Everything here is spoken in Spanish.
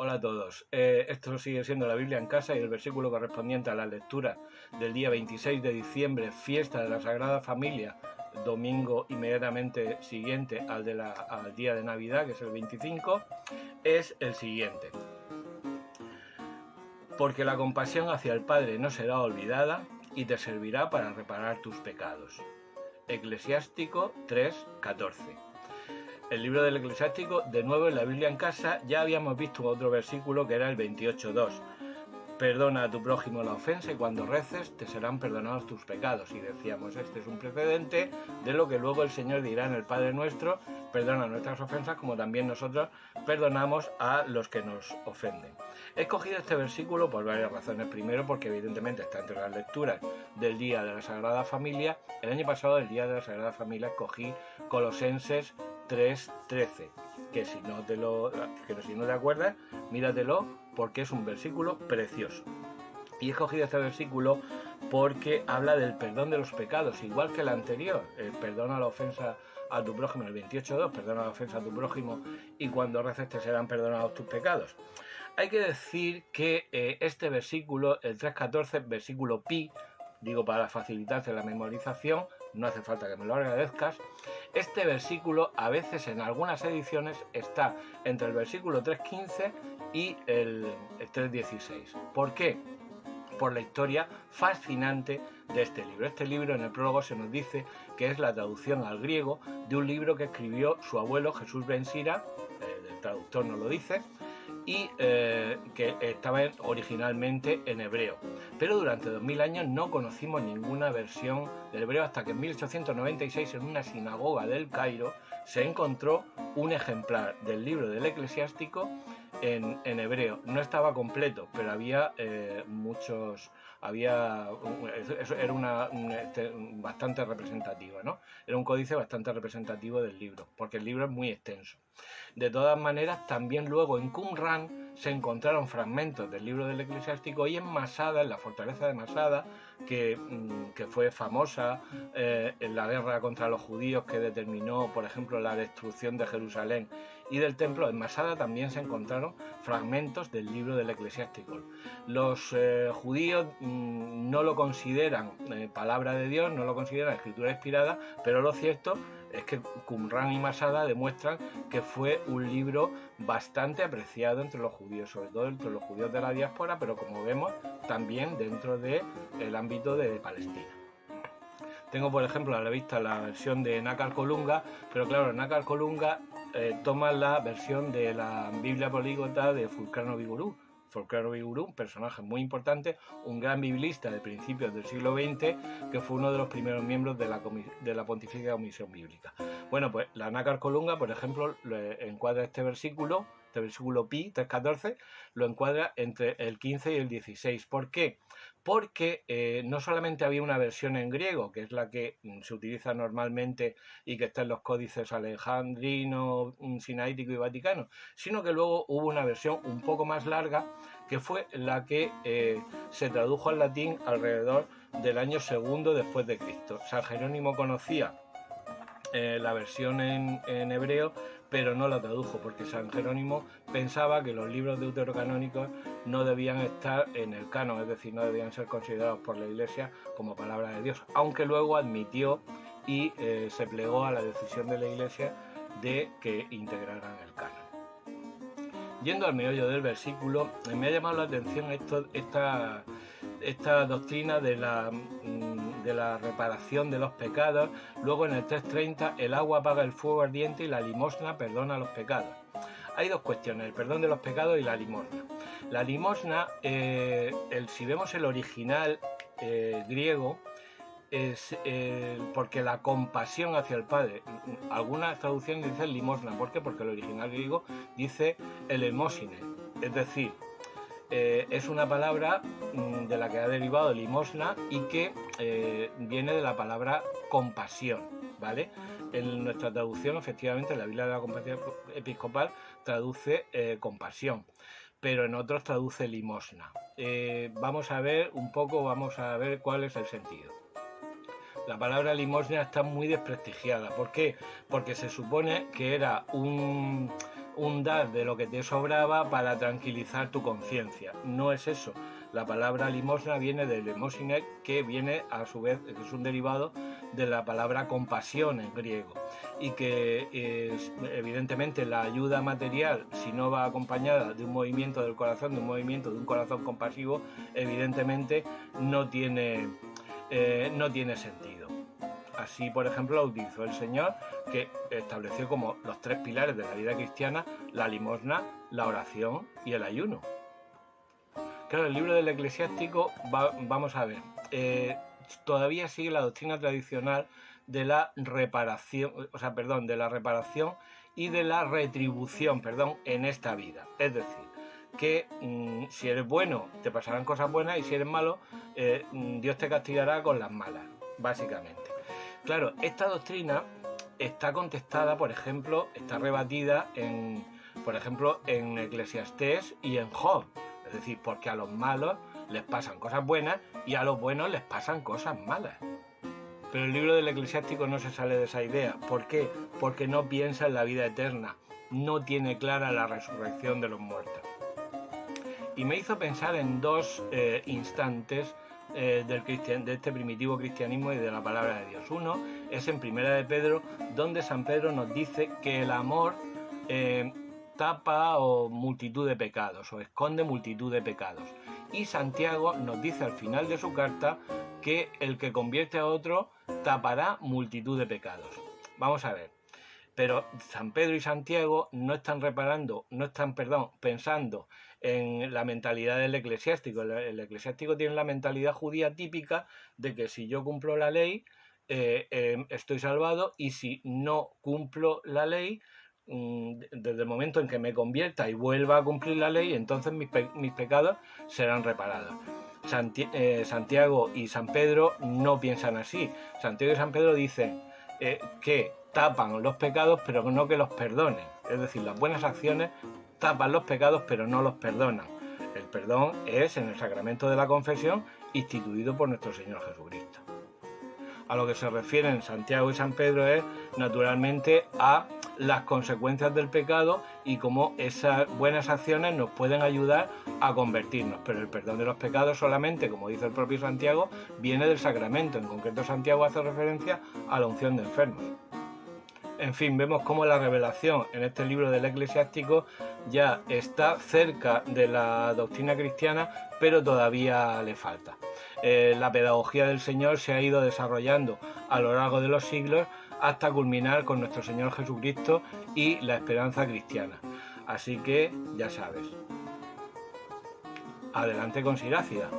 Hola a todos. Esto sigue siendo la Biblia en casa y el versículo correspondiente a la lectura del día 26 de diciembre, fiesta de la Sagrada Familia, domingo inmediatamente siguiente al día de Navidad, que es el 25, es el siguiente. Porque la compasión hacia el Padre no será olvidada y te servirá para reparar tus pecados. Eclesiástico 3:14. El libro del Eclesiástico, de nuevo en la Biblia en casa, ya habíamos visto otro versículo que era el 28:2. Perdona a tu prójimo la ofensa y cuando reces te serán perdonados tus pecados. Y decíamos, este es un precedente de lo que luego el Señor dirá en el Padre Nuestro: perdona nuestras ofensas como también nosotros perdonamos a los que nos ofenden. He escogido este versículo por varias razones. Primero, porque evidentemente está entre las lecturas del Día de la Sagrada Familia. El año pasado, el Día de la Sagrada Familia, escogí Colosenses 3:13, que si no te acuerdas, míratelo porque es un versículo precioso. Y he escogido este versículo porque habla del perdón de los pecados, igual que el anterior, perdona la ofensa a tu prójimo, el 28:2, perdona la ofensa a tu prójimo y cuando reces te serán perdonados tus pecados. Hay que decir que este versículo, el 3:14, versículo pi, digo para facilitarte la memorización, no hace falta que me lo agradezcas, este versículo a veces en algunas ediciones está entre el versículo 3:15 y el 3:16. ¿Por qué? Por la historia fascinante de este libro. Este libro, en el prólogo se nos dice que es la traducción al griego de un libro que escribió su abuelo Jesús Ben Sira, el traductor nos lo dice, y que estaba originalmente en hebreo. Pero durante 2000 años no conocimos ninguna versión del hebreo hasta que en 1896 en una sinagoga del Cairo se encontró un ejemplar del libro del Eclesiástico en hebreo. No estaba completo, pero había era bastante representativa, ¿no? Era un códice bastante representativo del libro, porque el libro es muy extenso. De todas maneras, también luego en Qumran se encontraron fragmentos del libro del Eclesiástico y en Masada, en la fortaleza de Masada, que fue famosa en la guerra contra los judíos que determinó, por ejemplo, la destrucción de Jerusalén y del templo. En Masada también se encontraron fragmentos del libro del Eclesiástico. Los judíos no lo consideran palabra de Dios, no lo consideran escritura inspirada, pero lo cierto es que Qumran y Masada demuestran que fue un libro bastante apreciado entre los judíos, sobre todo entre los judíos de la diáspora, pero como vemos también dentro del ámbito de Palestina. Tengo, por ejemplo, a la vista la versión de Nácar Colunga, pero claro, Nácar Colunga toma la versión de la Biblia políglota de Fulcrano Vigurú. Fulcrano Vigurú, un personaje muy importante, un gran biblista de principios del siglo XX, que fue uno de los primeros miembros de la Pontificia Comisión Bíblica. Bueno, pues la Nácar Colunga, por ejemplo, encuadra este versículo pi, 3:14, lo encuadra entre el 15 y el 16. ¿Por qué? Porque no solamente había una versión en griego, que es la que se utiliza normalmente y que está en los códices alejandrino, sinaítico y vaticano, sino que luego hubo una versión un poco más larga, que fue la que se tradujo al latín alrededor del año segundo después de Cristo. San Jerónimo conocía la versión en hebreo, pero no la tradujo porque San Jerónimo pensaba que los libros deuterocanónicos no debían estar en el canon, es decir, no debían ser considerados por la Iglesia como palabra de Dios, aunque luego admitió y se plegó a la decisión de la Iglesia de que integraran el canon. Yendo al meollo del versículo, me ha llamado la atención esta doctrina de la reparación de los pecados. Luego en el 3:30, el agua apaga el fuego ardiente y la limosna perdona los pecados. Hay dos cuestiones, el perdón de los pecados y la limosna. La limosna, si vemos el original griego, es porque la compasión hacia el Padre. Algunas traducciones dicen limosna. ¿Por qué? Porque el original griego dice elemosine, es decir, es una palabra de la que ha derivado limosna y que viene de la palabra compasión, ¿vale? En nuestra traducción, efectivamente, la Biblia de la Compasión Episcopal traduce compasión, pero en otros traduce limosna. Vamos a ver cuál es el sentido. La palabra limosna está muy desprestigiada. ¿Por qué? Porque se supone que era un dar de lo que te sobraba para tranquilizar tu conciencia. No es eso. La palabra limosna viene del lemosine, que viene a su vez, es un derivado de la palabra compasión en griego, y que evidentemente la ayuda material, si no va acompañada de un movimiento del corazón, de un movimiento de un corazón compasivo, evidentemente no tiene sentido. Así, por ejemplo, lo utilizó el Señor, que estableció como los 3 pilares de la vida cristiana: la limosna, la oración y el ayuno. Claro, el libro del Eclesiástico, vamos a ver, todavía sigue la doctrina tradicional de la reparación, de la reparación y de la retribución, en esta vida. Es decir, que si eres bueno te pasarán cosas buenas, y si eres malo Dios te castigará con las malas, básicamente. Claro, esta doctrina está contestada, por ejemplo, está rebatida por ejemplo, en Eclesiastés y en Job. Es decir, porque a los malos les pasan cosas buenas y a los buenos les pasan cosas malas. Pero el libro del Eclesiástico no se sale de esa idea. ¿Por qué? Porque no piensa en la vida eterna, no tiene clara la resurrección de los muertos. Y me hizo pensar en 2 instantes de este primitivo cristianismo y de la palabra de Dios. Uno es en Primera de Pedro, donde San Pedro nos dice que el amor tapa o multitud de pecados, o esconde multitud de pecados. Y Santiago nos dice al final de su carta que el que convierte a otro tapará multitud de pecados. Vamos a ver. Pero San Pedro y Santiago no están pensando en la mentalidad del eclesiástico. El eclesiástico tiene la mentalidad judía típica de que si yo cumplo la ley, estoy salvado, y si no cumplo la ley, desde el momento en que me convierta y vuelva a cumplir la ley, entonces mis pecados serán reparados. Santiago y San Pedro no piensan así. Santiago y San Pedro dicen que tapan los pecados, pero no que los perdonen. Es decir, las buenas acciones tapan los pecados, pero no los perdonan. El perdón es en el sacramento de la confesión, instituido por nuestro Señor Jesucristo. A lo que se refieren Santiago y San Pedro es, naturalmente, a las consecuencias del pecado y cómo esas buenas acciones nos pueden ayudar a convertirnos. Pero el perdón de los pecados solamente, como dice el propio Santiago, viene del sacramento. En concreto, Santiago hace referencia a la unción de enfermos. En fin, vemos cómo la revelación en este libro del Eclesiástico ya está cerca de la doctrina cristiana, pero todavía le falta. La pedagogía del Señor se ha ido desarrollando a lo largo de los siglos hasta culminar con nuestro Señor Jesucristo y la esperanza cristiana. Así que ya sabes. Adelante con Sirácida.